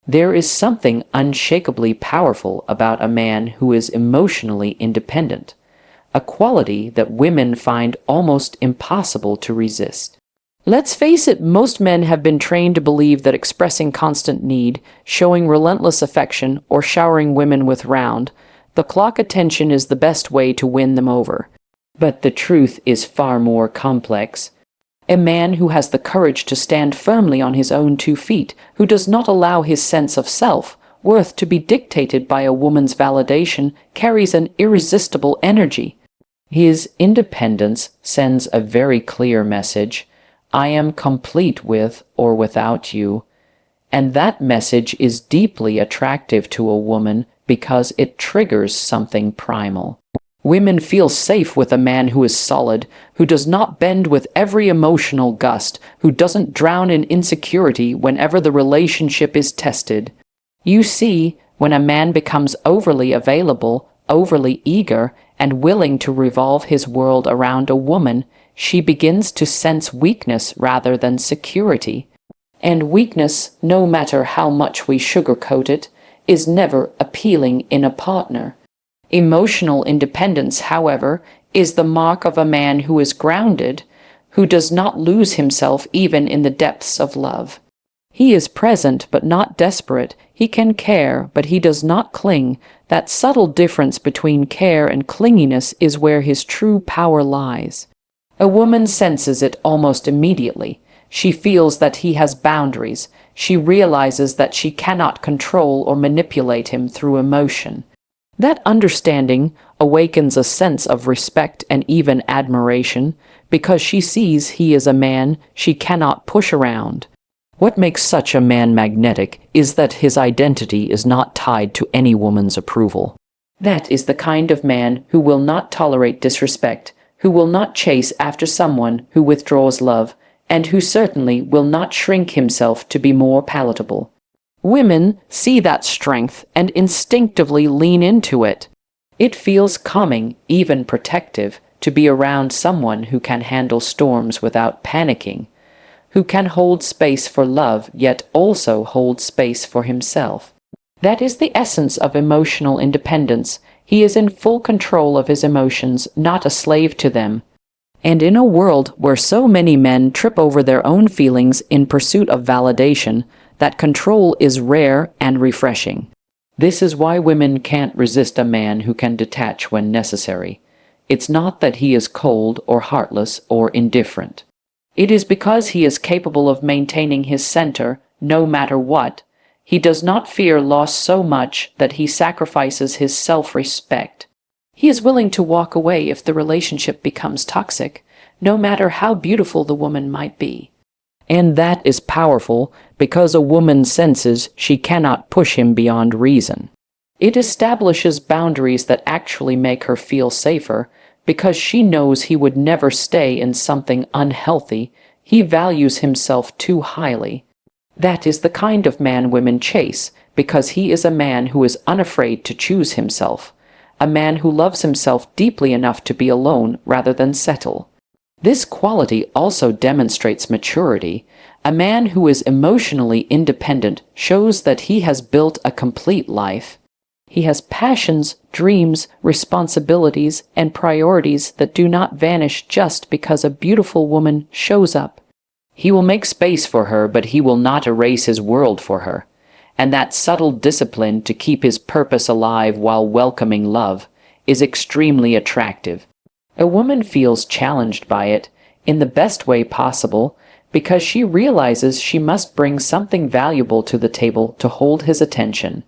There is something unshakably powerful about a man who is emotionally independent, a quality that women find almost impossible to resist. Let's face it, most men have been trained to believe that expressing constant need, showing relentless affection, or showering women with round-the-clock attention is the best way to win them over. But the truth is far more complex. A man who has the courage to stand firmly on his own 2 feet, who does not allow his sense of self-worth to be dictated by a woman's validation, carries an irresistible energy. His independence sends a very clear message: I am complete with or without you. And that message is deeply attractive to a woman because it triggers something primal. Women feel safe with a man who is solid, who does not bend with every emotional gust, who doesn't drown in insecurity whenever the relationship is tested. You see, when a man becomes overly available, overly eager, and willing to revolve his world around a woman, she begins to sense weakness rather than security. And weakness, no matter how much we sugarcoat it, is never appealing in a partner. Emotional independence, however, is the mark of a man who is grounded, who does not lose himself even in the depths of love. He is present but not desperate. He can care, but he does not cling. That subtle difference between care and clinginess is where his true power lies. A woman senses it almost immediately. She feels that he has boundaries. She realizes that she cannot control or manipulate him through emotion. That understanding awakens a sense of respect and even admiration, because she sees he is a man she cannot push around. What makes such a man magnetic is that his identity is not tied to any woman's approval. That is the kind of man who will not tolerate disrespect, who will not chase after someone who withdraws love, and who certainly will not shrink himself to be more palatable. Women see that strength and instinctively lean into it. It feels calming, even protective, to be around someone who can handle storms without panicking, who can hold space for love yet also hold space for himself. That is the essence of emotional independence. He is in full control of his emotions, not a slave to them. And in a world where so many men trip over their own feelings in pursuit of validation, that control is rare and refreshing. This is why women can't resist a man who can detach when necessary. It's not that he is cold or heartless or indifferent. It is because he is capable of maintaining his center no matter what. He does not fear loss so much that he sacrifices his self-respect. He is willing to walk away if the relationship becomes toxic, no matter how beautiful the woman might be. And that is powerful because a woman senses she cannot push him beyond reason. It establishes boundaries that actually make her feel safer because she knows he would never stay in something unhealthy. He values himself too highly. That is the kind of man women chase because he is a man who is unafraid to choose himself, a man who loves himself deeply enough to be alone rather than settle. This quality also demonstrates maturity. A man who is emotionally independent shows that he has built a complete life. He has passions, dreams, responsibilities, and priorities that do not vanish just because a beautiful woman shows up. He will make space for her, but he will not erase his world for her. And that subtle discipline to keep his purpose alive while welcoming love is extremely attractive. A woman feels challenged by it in the best way possible because she realizes she must bring something valuable to the table to hold his attention.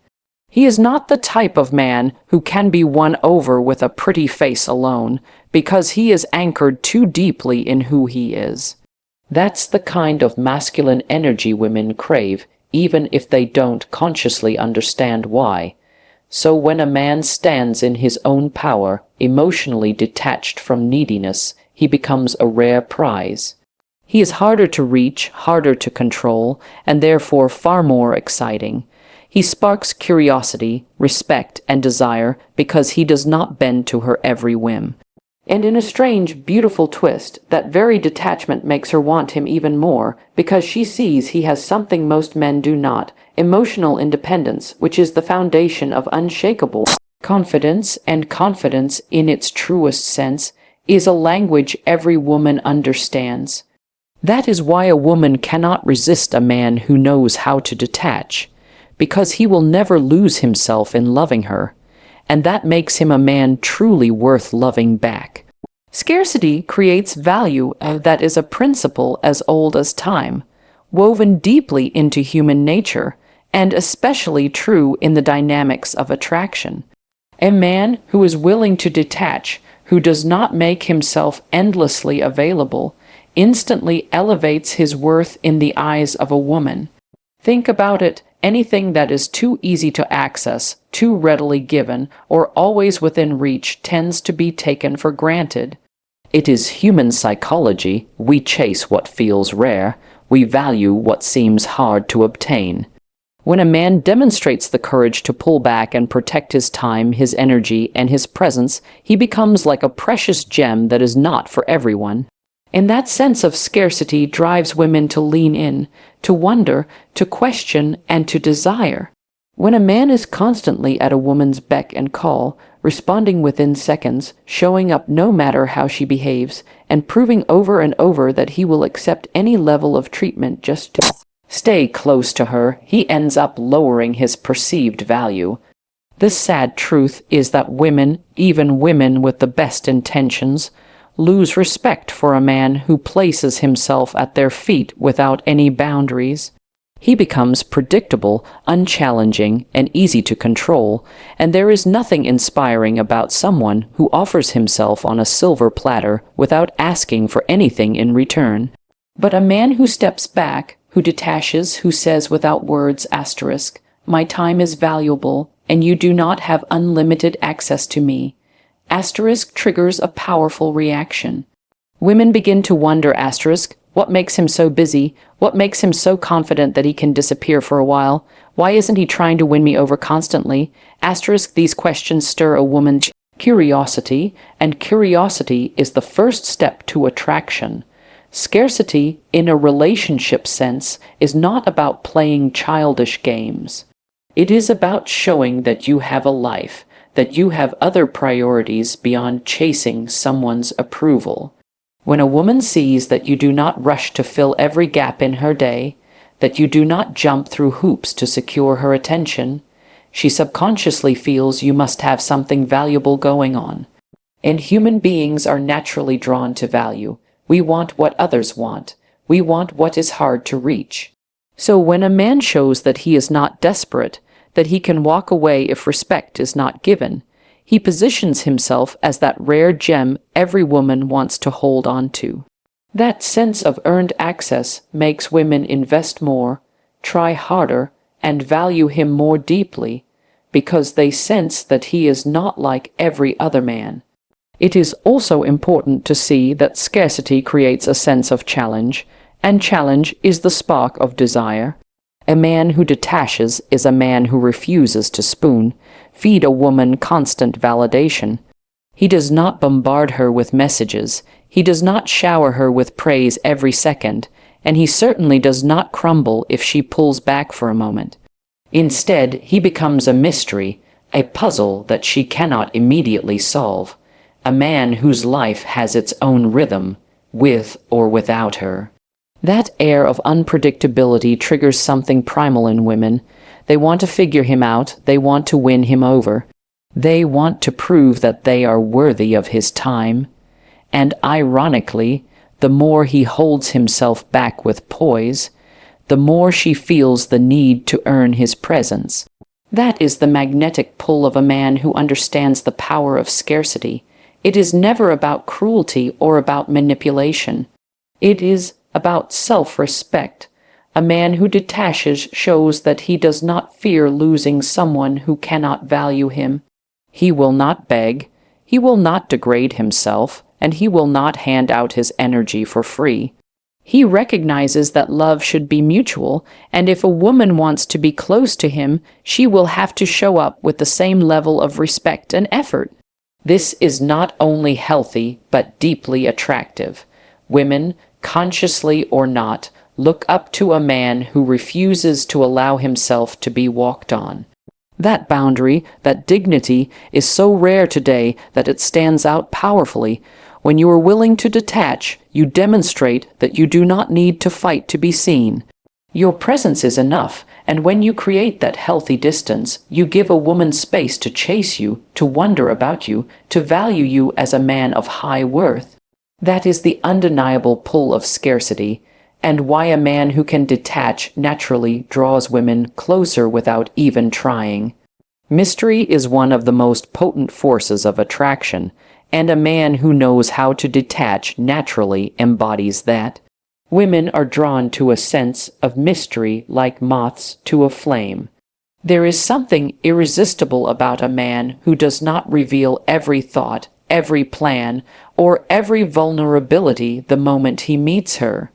He is not the type of man who can be won over with a pretty face alone because he is anchored too deeply in who he is. That's the kind of masculine energy women crave, even if they don't consciously understand why. So when a man stands in his own power, emotionally detached from neediness, he becomes a rare prize. He is harder to reach, harder to control, and therefore far more exciting. He sparks curiosity, respect, and desire because he does not bend to her every whim. And in a strange, beautiful twist, that very detachment makes her want him even more, because she sees he has something most men do not, emotional independence, which is the foundation of unshakable confidence, and confidence, in its truest sense, is a language every woman understands. That is why a woman cannot resist a man who knows how to detach, because he will never lose himself in loving her, and that makes him a man truly worth loving back. Scarcity creates value, and that is a principle as old as time, woven deeply into human nature, and especially true in the dynamics of attraction. A man who is willing to detach, who does not make himself endlessly available, instantly elevates his worth in the eyes of a woman. Think about it. Anything that is too easy to access, too readily given, or always within reach tends to be taken for granted. It is human psychology. We chase what feels rare. We value what seems hard to obtain. When a man demonstrates the courage to pull back and protect his time, his energy, and his presence, he becomes like a precious gem that is not for everyone. And that sense of scarcity drives women to lean in, to wonder, to question, and to desire. When a man is constantly at a woman's beck and call, responding within seconds, showing up no matter how she behaves, and proving over and over that he will accept any level of treatment just to stay close to her, he ends up lowering his perceived value. The sad truth is that women, even women with the best intentions, lose respect for a man who places himself at their feet without any boundaries. He becomes predictable, unchallenging, and easy to control, and there is nothing inspiring about someone who offers himself on a silver platter without asking for anything in return. But a man who steps back, who detaches, who says without words, asterisk, "My time is valuable, and you do not have unlimited access to me," asterisk triggers a powerful reaction. Women begin to wonder, asterisk, what makes him so busy? What makes him so confident that he can disappear for a while? Why isn't he trying to win me over constantly? Asterisk, these questions stir a woman's curiosity, and curiosity is the first step to attraction. Scarcity, in a relationship sense, is not about playing childish games. It is about showing that you have a life, that you have other priorities beyond chasing someone's approval. When a woman sees that you do not rush to fill every gap in her day, that you do not jump through hoops to secure her attention, she subconsciously feels you must have something valuable going on. And human beings are naturally drawn to value. We want what others want. We want what is hard to reach. So when a man shows that he is not desperate, that he can walk away if respect is not given, he positions himself as that rare gem every woman wants to hold on to. That sense of earned access makes women invest more, try harder, and value him more deeply, because they sense that he is not like every other man. It is also important to see that scarcity creates a sense of challenge, and challenge is the spark of desire. A man who detaches is a man who refuses to feed a woman constant validation. He does not bombard her with messages, he does not shower her with praise every second, and he certainly does not crumble if she pulls back for a moment. Instead, he becomes a mystery, a puzzle that she cannot immediately solve, a man whose life has its own rhythm, with or without her. That air of unpredictability triggers something primal in women. They want to figure him out, they want to win him over. They want to prove that they are worthy of his time. And ironically, the more he holds himself back with poise, the more she feels the need to earn his presence. That is the magnetic pull of a man who understands the power of scarcity. It is never about cruelty or about manipulation. It is about self-respect. A man who detaches shows that he does not fear losing someone who cannot value him. He will not beg, he will not degrade himself, and he will not hand out his energy for free. He recognizes that love should be mutual, and if a woman wants to be close to him, she will have to show up with the same level of respect and effort. This is not only healthy, but deeply attractive. Women, consciously or not, look up to a man who refuses to allow himself to be walked on. That boundary, that dignity, is so rare today that it stands out powerfully. When you are willing to detach, you demonstrate that you do not need to fight to be seen. Your presence is enough, and when you create that healthy distance, you give a woman space to chase you, to wonder about you, to value you as a man of high worth. That is the undeniable pull of scarcity, and why a man who can detach naturally draws women closer without even trying. Mystery is one of the most potent forces of attraction, and a man who knows how to detach naturally embodies that. Women are drawn to a sense of mystery like moths to a flame. There is something irresistible about a man who does not reveal every thought, every plan, or every vulnerability the moment he meets her.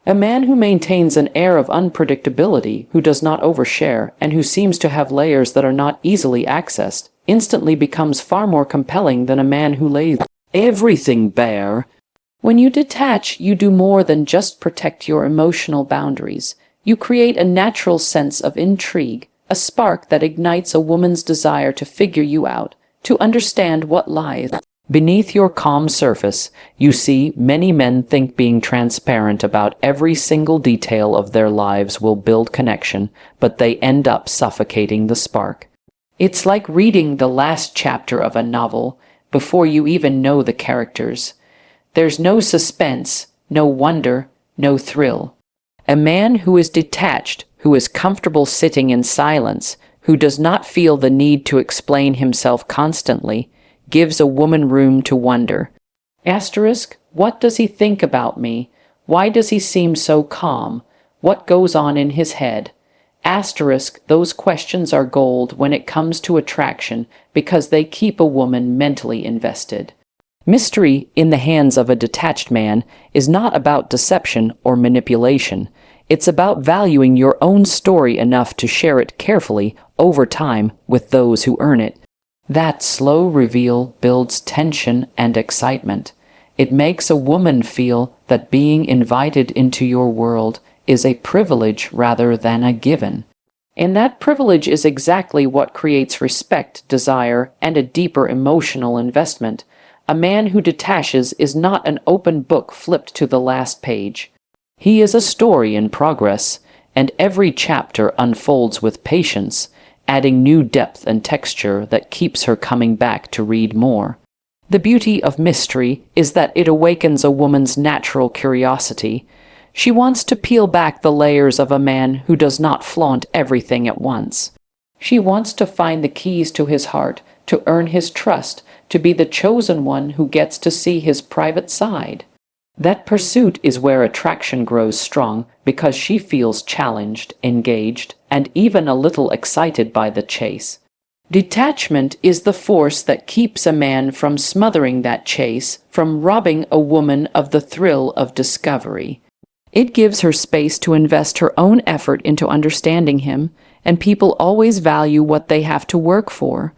A man who maintains an air of unpredictability, who does not overshare, and who seems to have layers that are not easily accessed, instantly becomes far more compelling than a man who lays everything bare. When you detach, you do more than just protect your emotional boundaries. You create a natural sense of intrigue, a spark that ignites a woman's desire to figure you out, to understand what lies beneath your calm surface. You see, many men think being transparent about every single detail of their lives will build connection, but they end up suffocating the spark. It's like reading the last chapter of a novel before you even know the characters. There's no suspense, no wonder, no thrill. A man who is detached, who is comfortable sitting in silence, who does not feel the need to explain himself constantly, gives a woman room to wonder. Asterisk, what does he think about me? Why does he seem so calm? What goes on in his head? Asterisk, those questions are gold when it comes to attraction because they keep a woman mentally invested. Mystery in the hands of a detached man is not about deception or manipulation. It's about valuing your own story enough to share it carefully over time with those who earn it. That slow reveal builds tension and excitement. It makes a woman feel that being invited into your world is a privilege rather than a given. And that privilege is exactly what creates respect, desire, and a deeper emotional investment. A man who detaches is not an open book flipped to the last page. He is a story in progress, and every chapter unfolds with patience, adding new depth and texture that keeps her coming back to read more. The beauty of mystery is that it awakens a woman's natural curiosity. She wants to peel back the layers of a man who does not flaunt everything at once. She wants to find the keys to his heart, to earn his trust, to be the chosen one who gets to see his private side. That pursuit is where attraction grows strong because she feels challenged, engaged, and even a little excited by the chase. Detachment is the force that keeps a man from smothering that chase, from robbing a woman of the thrill of discovery. It gives her space to invest her own effort into understanding him, and people always value what they have to work for.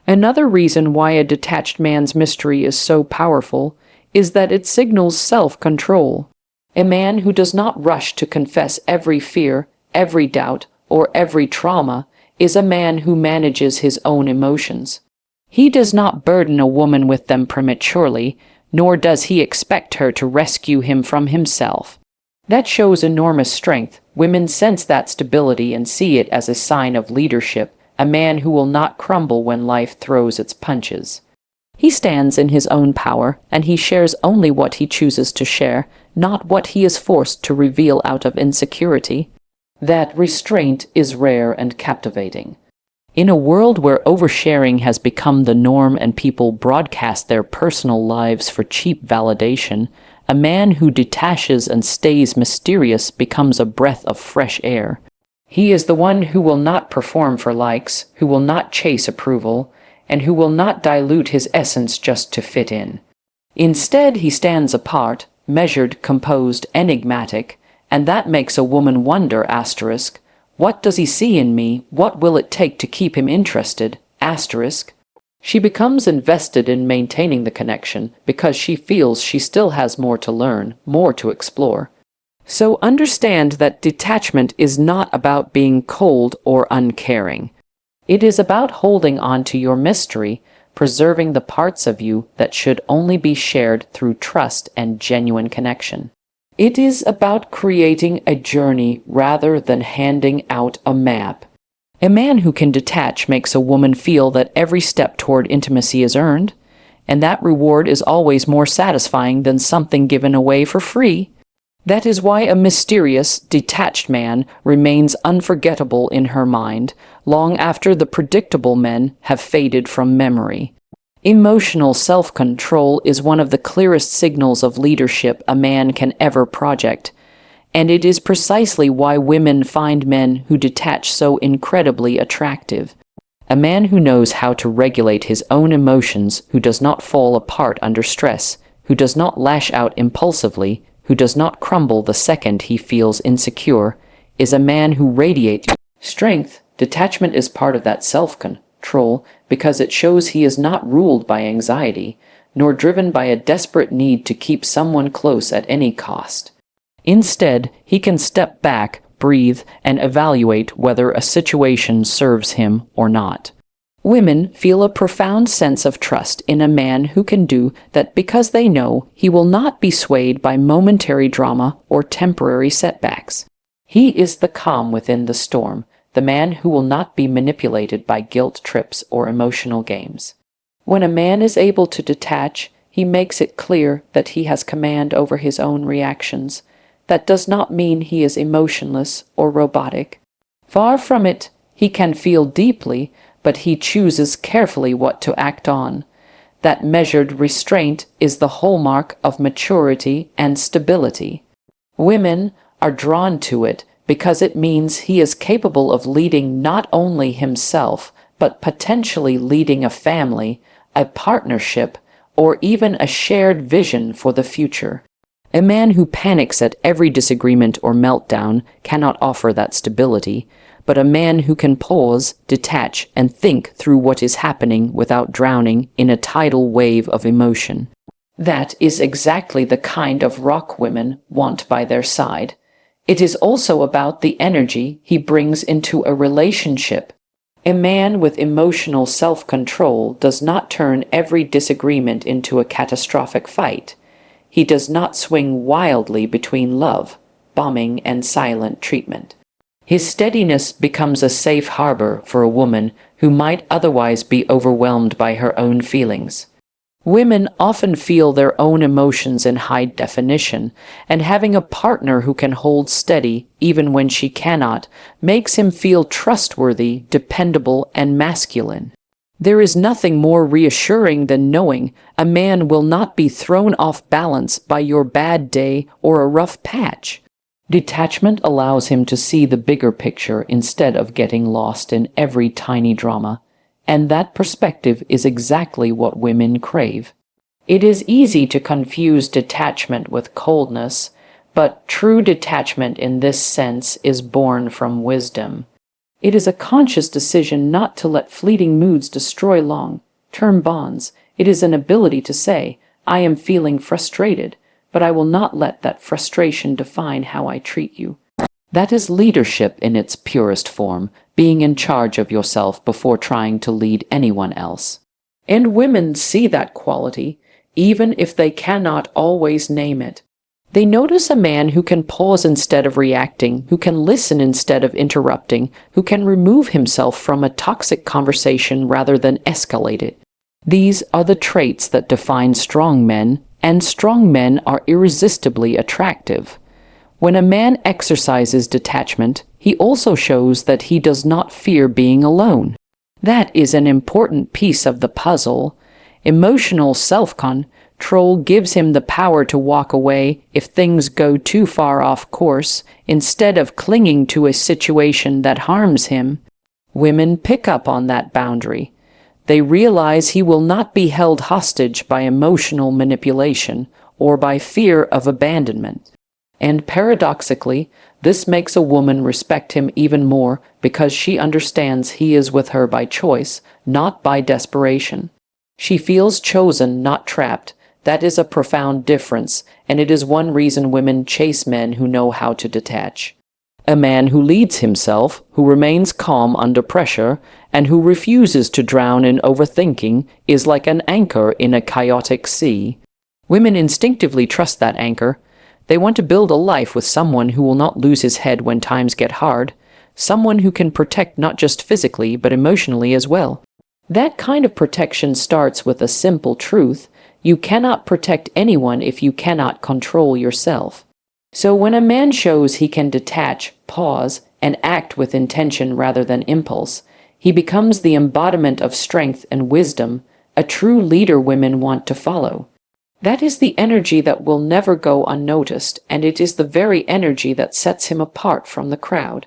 Another reason why a detached man's mystery is so powerful is that it signals self-control. A man who does not rush to confess every fear, every doubt, or every trauma is a man who manages his own emotions. He does not burden a woman with them prematurely, nor does he expect her to rescue him from himself. That shows enormous strength. Women sense that stability and see it as a sign of leadership, a man who will not crumble when life throws its punches. He stands in his own power, and he shares only what he chooses to share, not what he is forced to reveal out of insecurity. That restraint is rare and captivating. In a world where oversharing has become the norm and people broadcast their personal lives for cheap validation, a man who detaches and stays mysterious becomes a breath of fresh air. He is the one who will not perform for likes, who will not chase approval, and who will not dilute his essence just to fit in. Instead, he stands apart, measured, composed, enigmatic, and that makes a woman wonder, asterisk, what does he see in me? What will it take to keep him interested, asterisk? She becomes invested in maintaining the connection because she feels she still has more to learn, more to explore. So understand that detachment is not about being cold or uncaring. It is about holding on to your mystery, preserving the parts of you that should only be shared through trust and genuine connection. It is about creating a journey rather than handing out a map. A man who can detach makes a woman feel that every step toward intimacy is earned, and that reward is always more satisfying than something given away for free. That is why a mysterious, detached man remains unforgettable in her mind long after the predictable men have faded from memory. Emotional self-control is one of the clearest signals of leadership a man can ever project, and it is precisely why women find men who detach so incredibly attractive. A man who knows how to regulate his own emotions, who does not fall apart under stress, who does not lash out impulsively, who does not crumble the second he feels insecure, is a man who radiates strength. Detachment is part of that self-control because it shows he is not ruled by anxiety, nor driven by a desperate need to keep someone close at any cost. Instead, he can step back, breathe, and evaluate whether a situation serves him or not. Women feel a profound sense of trust in a man who can do that because they know he will not be swayed by momentary drama or temporary setbacks. He is the calm within the storm, the man who will not be manipulated by guilt trips or emotional games. When a man is able to detach, he makes it clear that he has command over his own reactions. That does not mean he is emotionless or robotic. Far from it, he can feel deeply, but he chooses carefully what to act on. That measured restraint is the hallmark of maturity and stability. Women are drawn to it because it means he is capable of leading not only himself, but potentially leading a family, a partnership, or even a shared vision for the future. A man who panics at every disagreement or meltdown cannot offer that stability, but a man who can pause, detach, and think through what is happening without drowning in a tidal wave of emotion. That is exactly the kind of rock women want by their side. It is also about the energy he brings into a relationship. A man with emotional self-control does not turn every disagreement into a catastrophic fight. He does not swing wildly between love, bombing, and silent treatment. His steadiness becomes a safe harbor for a woman who might otherwise be overwhelmed by her own feelings. Women often feel their own emotions in high definition, and having a partner who can hold steady, even when she cannot, makes him feel trustworthy, dependable, and masculine. There is nothing more reassuring than knowing a man will not be thrown off balance by your bad day or a rough patch. Detachment allows him to see the bigger picture instead of getting lost in every tiny drama, and that perspective is exactly what women crave. It is easy to confuse detachment with coldness, but true detachment in this sense is born from wisdom. It is a conscious decision not to let fleeting moods destroy long-term bonds. It is an ability to say, I am feeling frustrated, but I will not let that frustration define how I treat you. That is leadership in its purest form, being in charge of yourself before trying to lead anyone else. And women see that quality, even if they cannot always name it. They notice a man who can pause instead of reacting, who can listen instead of interrupting, who can remove himself from a toxic conversation rather than escalate it. These are the traits that define strong men, and strong men are irresistibly attractive. When a man exercises detachment, he also shows that he does not fear being alone. That is an important piece of the puzzle. Emotional self-control gives him the power to walk away if things go too far off course, instead of clinging to a situation that harms him. Women pick up on that boundary. They realize he will not be held hostage by emotional manipulation or by fear of abandonment. And paradoxically, This makes a woman respect him even more because she understands he is with her by choice, not by desperation. She feels chosen, not trapped. That is a profound difference, and it is one reason women chase men who know how to detach. A man who leads himself, who remains calm under pressure, and who refuses to drown in overthinking is like an anchor in a chaotic sea. Women instinctively trust that anchor. They want to build a life with someone who will not lose his head when times get hard, someone who can protect not just physically but emotionally as well. That kind of protection starts with a simple truth: you cannot protect anyone if you cannot control yourself. So when a man shows he can detach, pause, and act with intention rather than impulse, he becomes the embodiment of strength and wisdom, a true leader women want to follow. That is the energy that will never go unnoticed, and it is the very energy that sets him apart from the crowd.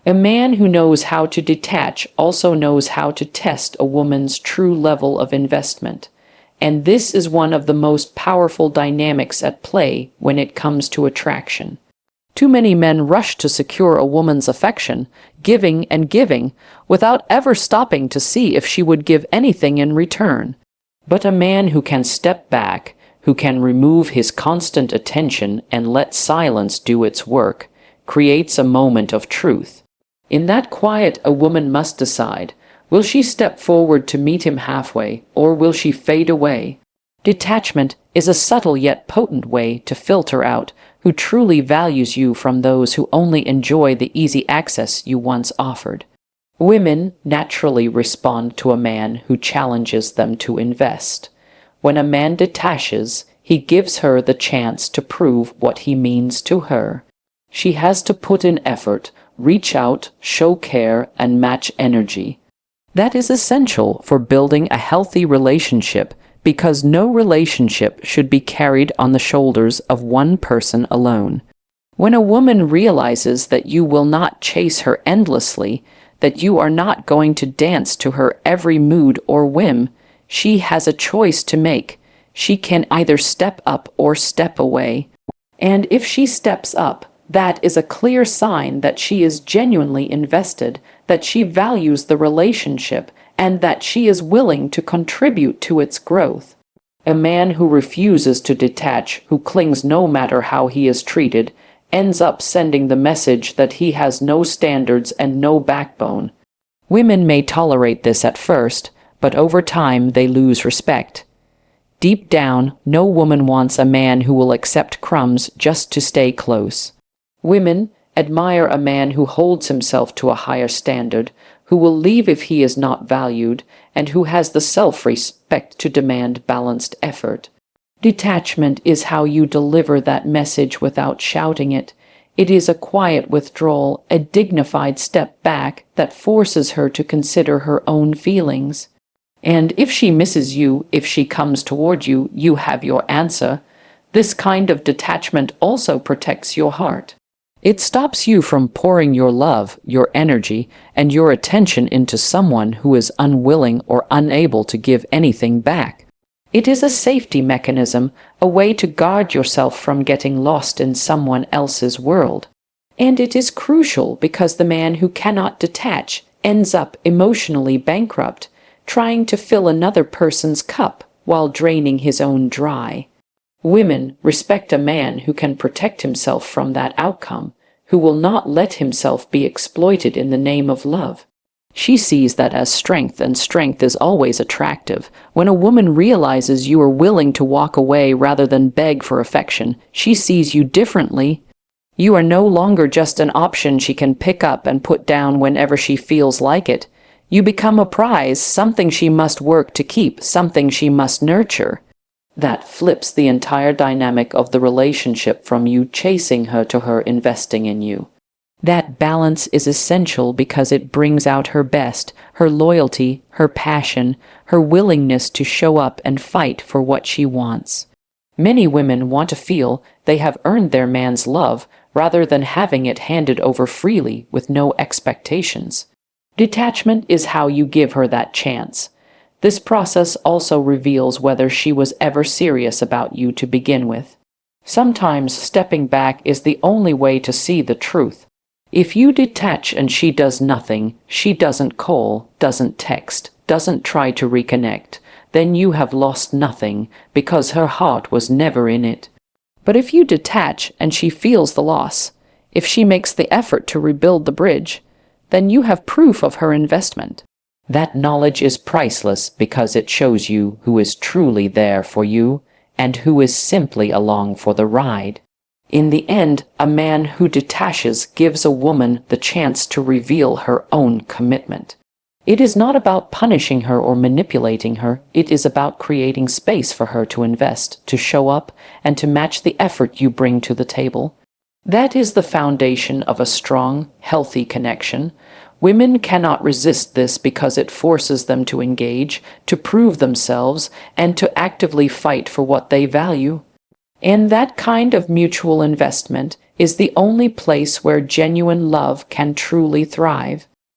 A man who knows how to detach also knows how to test a woman's true level of investment. And this is one of the most powerful dynamics at play when it comes to attraction. Too many men rush to secure a woman's affection, giving and giving, without ever stopping to see if she would give anything in return. But a man who can step back, who can remove his constant attention and let silence do its work, creates a moment of truth. In that quiet, a woman must decide: will she step forward to meet him halfway, or will she fade away? Detachment is a subtle yet potent way to filter out who truly values you from those who only enjoy the easy access you once offered. Women naturally respond to a man who challenges them to invest. When a man detaches, he gives her the chance to prove what he means to her. She has to put in effort, reach out, show care, and match energy. That is essential for building a healthy relationship, because no relationship should be carried on the shoulders of one person alone. When a woman realizes that you will not chase her endlessly, that you are not going to dance to her every mood or whim, she has a choice to make. She can either step up or step away. And if she steps up, that is a clear sign that she is genuinely invested, that she values the relationship, and that she is willing to contribute to its growth. A man who refuses to detach, who clings no matter how he is treated, ends up sending the message that he has no standards and no backbone. Women may tolerate this at first, but over time they lose respect. Deep down, no woman wants a man who will accept crumbs just to stay close. Women admire a man who holds himself to a higher standard, who will leave if he is not valued, and who has the self-respect to demand balanced effort. Detachment is how you deliver that message without shouting it. It is a quiet withdrawal, a dignified step back that forces her to consider her own feelings. And if she misses you, if she comes toward you, you have your answer. This kind of detachment also protects your heart. It stops you from pouring your love, your energy, and your attention into someone who is unwilling or unable to give anything back. It is a safety mechanism, a way to guard yourself from getting lost in someone else's world. And it is crucial because the man who cannot detach ends up emotionally bankrupt, trying to fill another person's cup while draining his own dry. Women respect a man who can protect himself from that outcome, who will not let himself be exploited in the name of love. She sees that as strength, and strength is always attractive. When a woman realizes you are willing to walk away rather than beg for affection, she sees you differently. You are no longer just an option she can pick up and put down whenever she feels like it. You become a prize, something she must work to keep, something she must nurture. That flips the entire dynamic of the relationship from you chasing her to her investing in you. That balance is essential because it brings out her best, her loyalty, her passion, her willingness to show up and fight for what she wants. Many women want to feel they have earned their man's love rather than having it handed over freely with no expectations. Detachment is how you give her that chance. This process also reveals whether she was ever serious about you to begin with. Sometimes stepping back is the only way to see the truth. If you detach and she does nothing, she doesn't call, doesn't text, doesn't try to reconnect, then you have lost nothing because her heart was never in it. But if you detach and she feels the loss, if she makes the effort to rebuild the bridge, then you have proof of her investment. That knowledge is priceless because it shows you who is truly there for you and who is simply along for the ride. In the end, a man who detaches gives a woman the chance to reveal her own commitment. It is not about punishing her or manipulating her. It is about creating space for her to invest, to show up, and to match the effort you bring to the table. That is the foundation of a strong, healthy connection. Women cannot resist this because it forces them to engage, to prove themselves, and to actively fight for what they value. And that kind of mutual investment is the only place where genuine love can truly thrive.